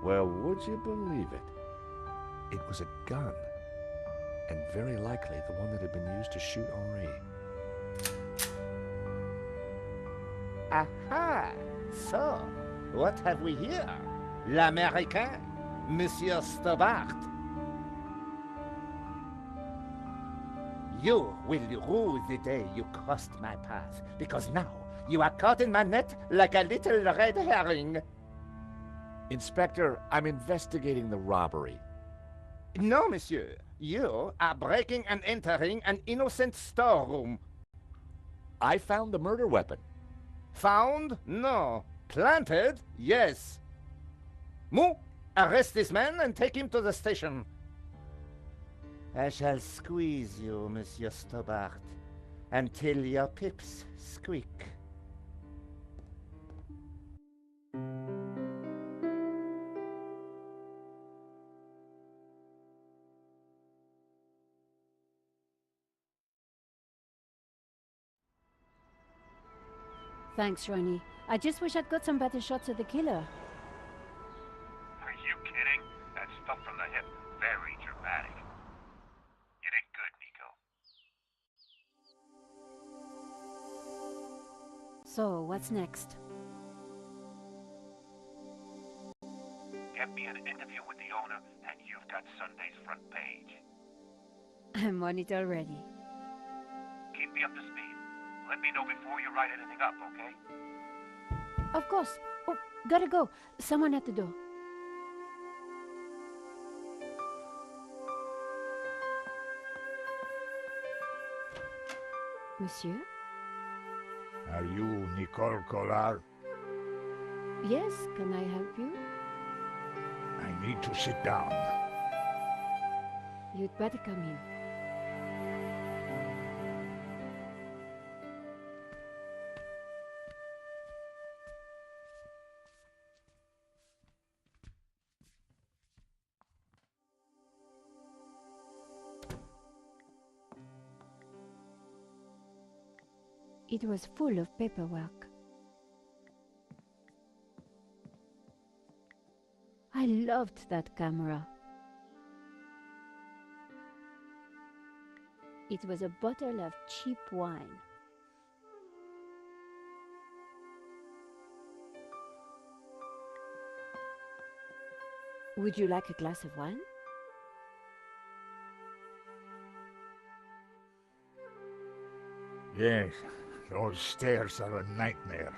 Well, would you believe it? It was a gun, and very likely the one that had been used to shoot Henri. Aha! So, what have we here? L'Américain, Monsieur Stobbart. You will rue the day you crossed my path, because now you are caught in my net like a little red herring. Inspector, I'm investigating the robbery. No, monsieur. You are breaking and entering an innocent storeroom. I found the murder weapon. Found? No. Planted? Yes. Mou, arrest this man and take him to the station. I shall squeeze you, Monsieur Stobbart, until your pips squeak. Thanks, Ronnie. I just wish I'd got some better shots of the killer. Are you kidding? That stuff from the hip, very dramatic. You did good, Nico. So, what's next? Get me an interview with the owner, and you've got Sunday's front page. I'm on it already. Keep me up to speed. Let me know before you write anything up, okay? Of course. Oh, gotta go. Someone at the door. Monsieur? Are you Nico Collard? Yes, can I help you? I need to sit down. You'd better come in. It was full of paperwork. I loved that camera. It was a bottle of cheap wine. Would you like a glass of wine? Yes, those stairs are a nightmare.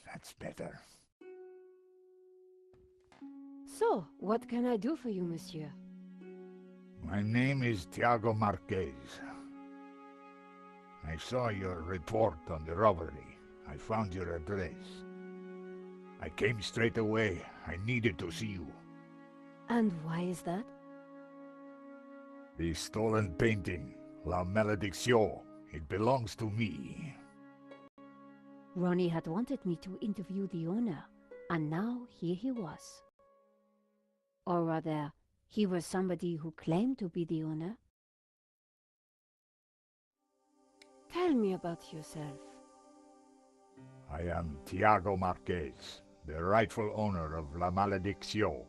That's better. So, what can I do for you, monsieur? My name is Tiago Marquez. I saw your report on the robbery. I found your address. I came straight away. I needed to see you. And why is that? The stolen painting, La Malédiction, it belongs to me. Ronnie had wanted me to interview the owner, and now here he was. Or rather, he was somebody who claimed to be the owner. Tell me about yourself. I am Tiago Marquez, the rightful owner of La Malédiction.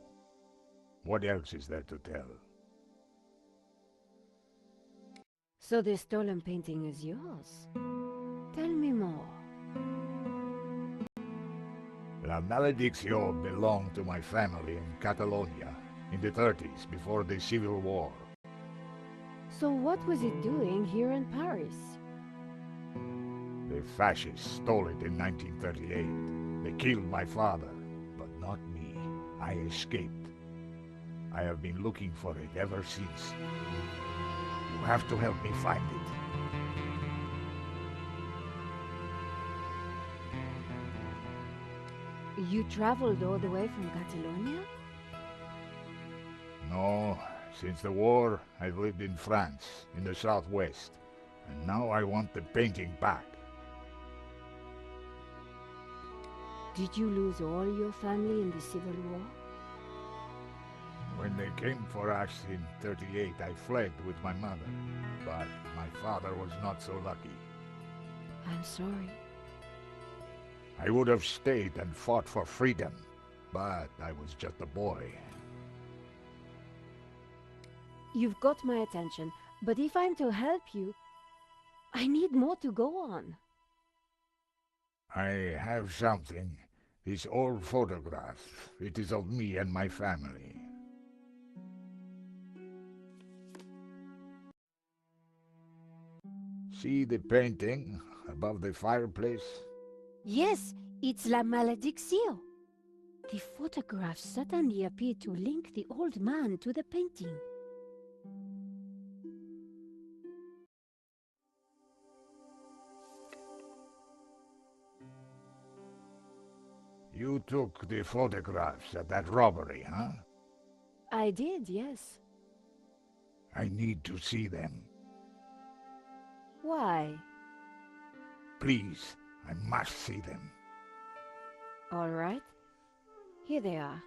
What else is there to tell? So the stolen painting is yours. Tell me more. La Malédiction belonged to my family in Catalonia in the 30s, before the Civil War. So what was it doing here in Paris? The fascists stole it in 1938. They killed my father, but not me. I escaped. I have been looking for it ever since. You have to help me find it. You traveled all the way from Catalonia? No, since the war, I've lived in France, in the southwest. And now I want the painting back. Did you lose all your family in the Civil War? When they came for us in 38, I fled with my mother. But my father was not so lucky. I'm sorry. I would have stayed and fought for freedom, but I was just a boy. You've got my attention, but if I'm to help you, I need more to go on. I have something. This old photograph. It is of me and my family. See the painting above the fireplace? Yes, it's La Malédiction. The photograph suddenly appeared to link the old man to the painting. You took the photographs at that robbery, huh? I did, yes. I need to see them. Why? Please, I must see them. All right. Here they are.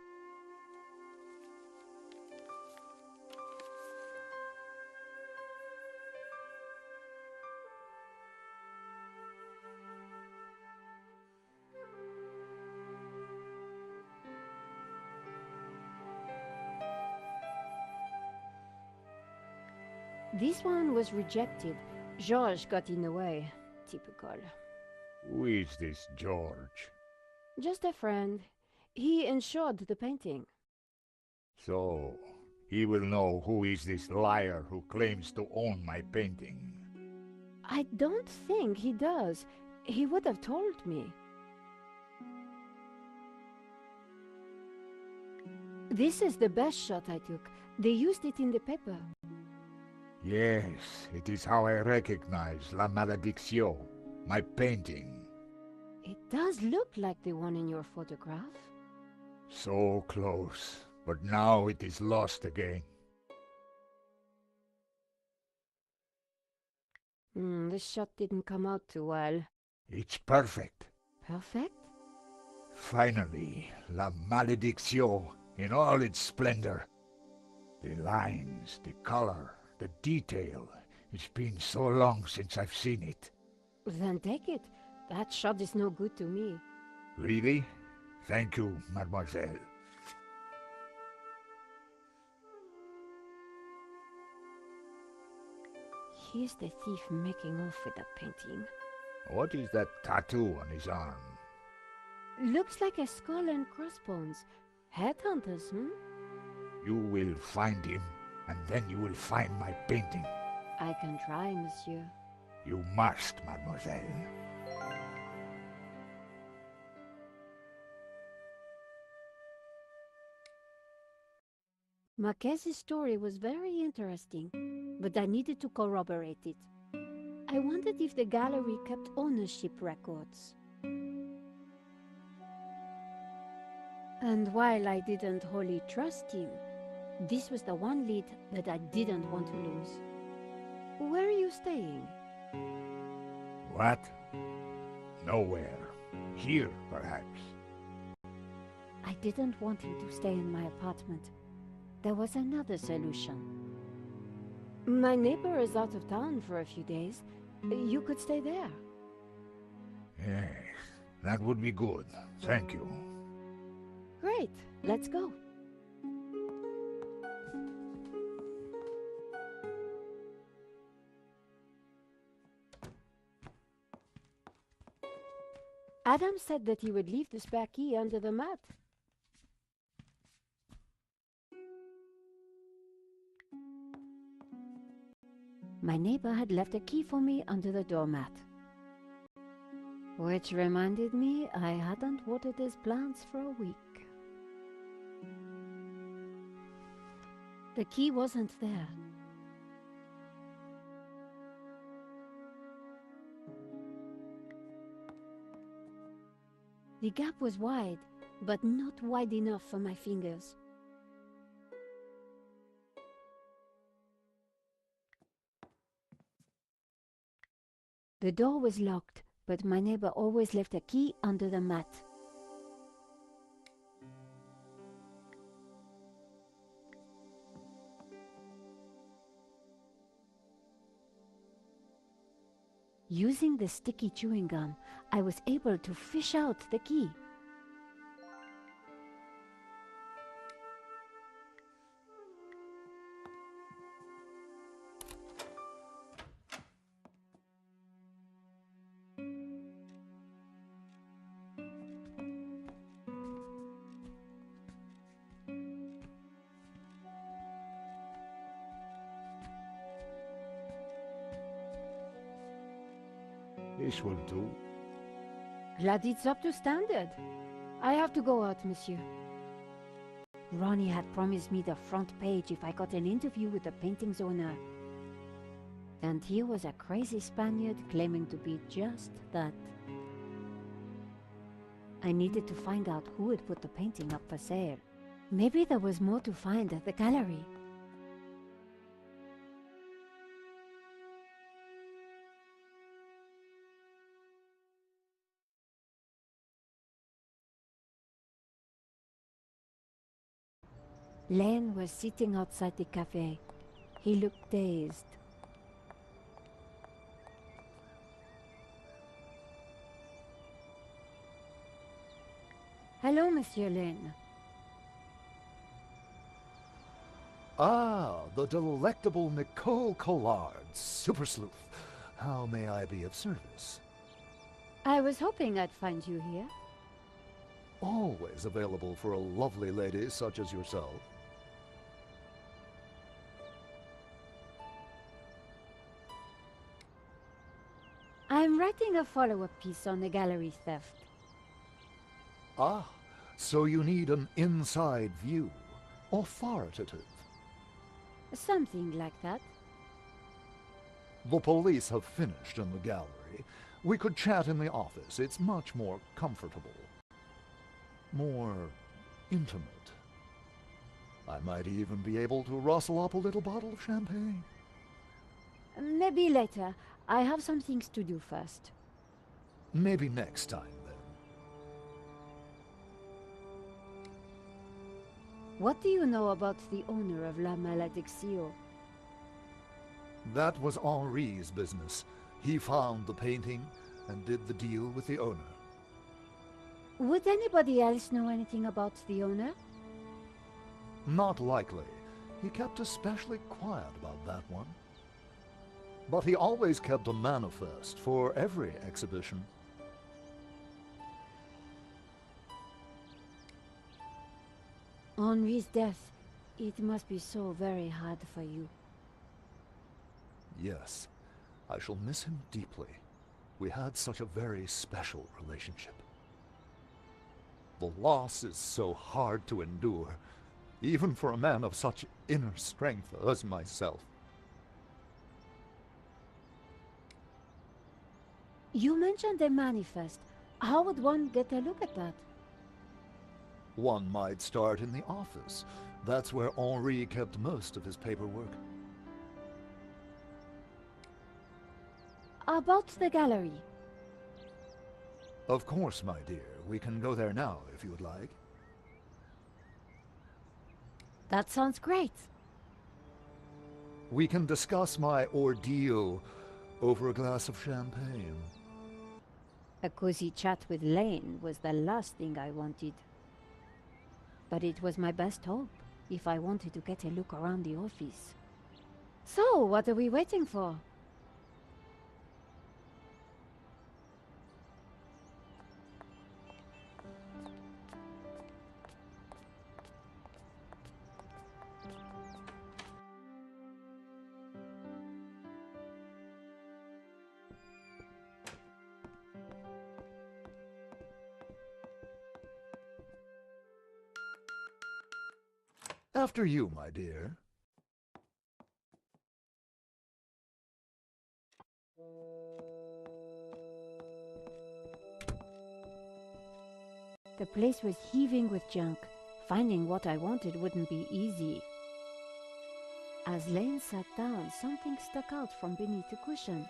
This one was rejected. George got in the way. Typical. Who is this George? Just a friend. He insured the painting. So, he will know who is this liar who claims to own my painting. I don't think he does. He would have told me. This is the best shot I took. They used it in the paper. Yes, it is how I recognize La Malédiction, my painting. It does look like the one in your photograph. So close, but now it is lost again. This shot didn't come out too well. It's perfect. Perfect? Finally, La Malédiction in all its splendor. The lines, the color, the detail. It's been so long since I've seen it. Then take it. That shot is no good to me. Really? Thank you, mademoiselle. Here's the thief making off with the painting. What is that tattoo on his arm? Looks like a skull and crossbones. Headhunters, You will find him, and then you will find my painting. I can try, monsieur. You must, mademoiselle. Marquez's story was very interesting, but I needed to corroborate it. I wondered if the gallery kept ownership records. And while I didn't wholly trust him, this was the one lead that I didn't want to lose. Where are you staying? What? Nowhere. Here, perhaps. I didn't want him to stay in my apartment. There was another solution. My neighbor is out of town for a few days. You could stay there. Yes, that would be good. Thank you. Great, let's go. Adam said that he would leave the spare key under the mat. My neighbor had left a key for me under the doormat. Which reminded me I hadn't watered his plants for a week. The key wasn't there. The gap was wide, but not wide enough for my fingers. The door was locked, but my neighbor always left a key under the mat. Using the sticky chewing gum, I was able to fish out the key. This will do. Glad it's up to standard. I have to go out, monsieur. Ronnie had promised me the front page if I got an interview with the painting's owner. And here was a crazy Spaniard claiming to be just that. I needed to find out who had put the painting up for sale. Maybe there was more to find at the gallery. Lane was sitting outside the cafe. He looked dazed. Hello, Monsieur Lane. Ah, the delectable Nico Collard, super sleuth. How may I be of service? I was hoping I'd find you here. Always available for a lovely lady such as yourself. I'm writing a follow-up piece on the gallery theft. Ah, so you need an inside view. Authoritative. Something like that. The police have finished in the gallery. We could chat in the office. It's much more comfortable. More intimate. I might even be able to rustle up a little bottle of champagne. Maybe later. I have some things to do first. Maybe next time, then. What do you know about the owner of La Malediccio? That was Henri's business. He found the painting and did the deal with the owner. Would anybody else know anything about the owner? Not likely. He kept especially quiet about that one. But he always kept a manifest for every exhibition. Henri's death, it must be so very hard for you. Yes, I shall miss him deeply. We had such a very special relationship. The loss is so hard to endure, even for a man of such inner strength as myself. You mentioned a manifest. How would one get a look at that? One might start in the office. That's where Henri kept most of his paperwork. About the gallery. Of course, my dear. We can go there now, if you would like. That sounds great. We can discuss my ordeal over a glass of champagne. A cozy chat with Lane was the last thing I wanted. But it was my best hope if I wanted to get a look around the office. So, what are we waiting for? After you, my dear. The place was heaving with junk. Finding what I wanted wouldn't be easy. As Lane sat down, something stuck out from beneath the cushion.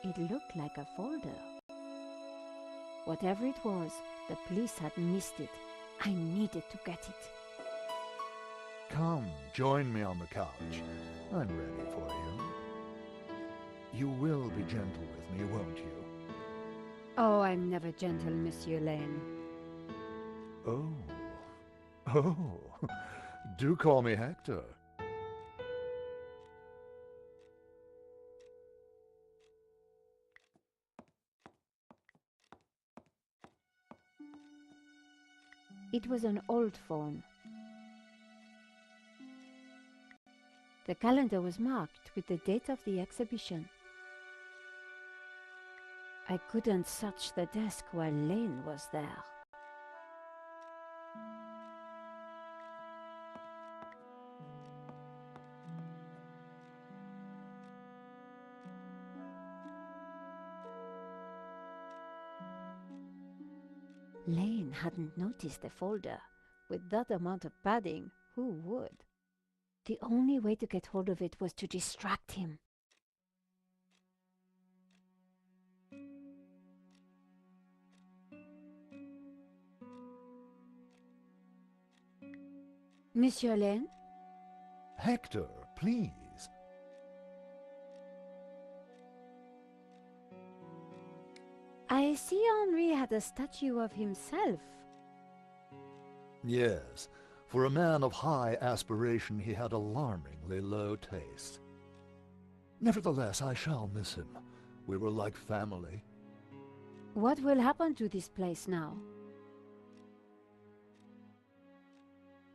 It looked like a folder. Whatever it was, the police had missed it. I needed to get it. Come, join me on the couch. I'm ready for you. You will be gentle with me, won't you? Oh, I'm never gentle, Monsieur Lane. Oh. Oh. Do call me Hector. It was an old phone. The calendar was marked with the date of the exhibition. I couldn't search the desk while Lane was there. Lane hadn't noticed the folder. With that amount of padding, who would? The only way to get hold of it was to distract him. Monsieur Lane? Hector, please. I see Henri had a statue of himself. Yes, for a man of high aspiration, he had alarmingly low taste. Nevertheless, I shall miss him. We were like family. What will happen to this place now?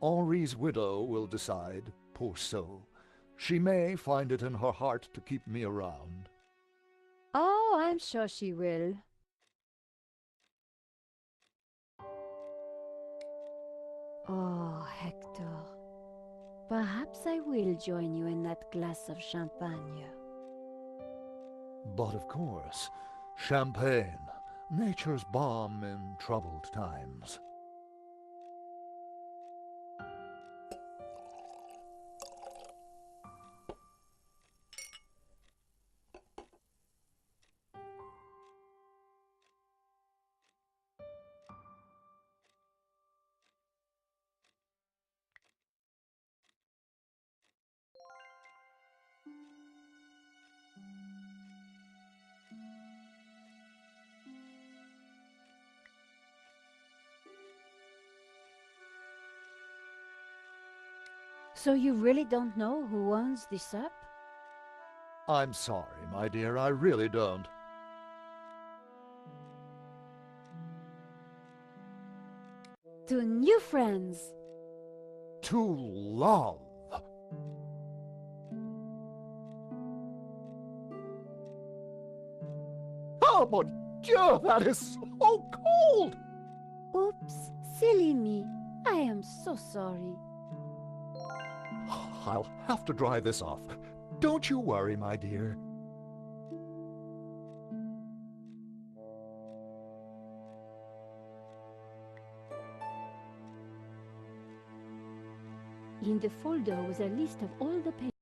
Henri's widow will decide, poor soul. She may find it in her heart to keep me around. Oh, I'm sure she will. Oh, Hector. Perhaps I will join you in that glass of champagne. But of course, champagne, nature's balm in troubled times. So you really don't know who owns this up? I'm sorry, my dear, I really don't. To new friends! To love! Oh, mon Dieu, that is so cold! Oops, silly me. I am so sorry. I'll have to dry this off. Don't you worry, my dear. In the folder was a list of all the papers.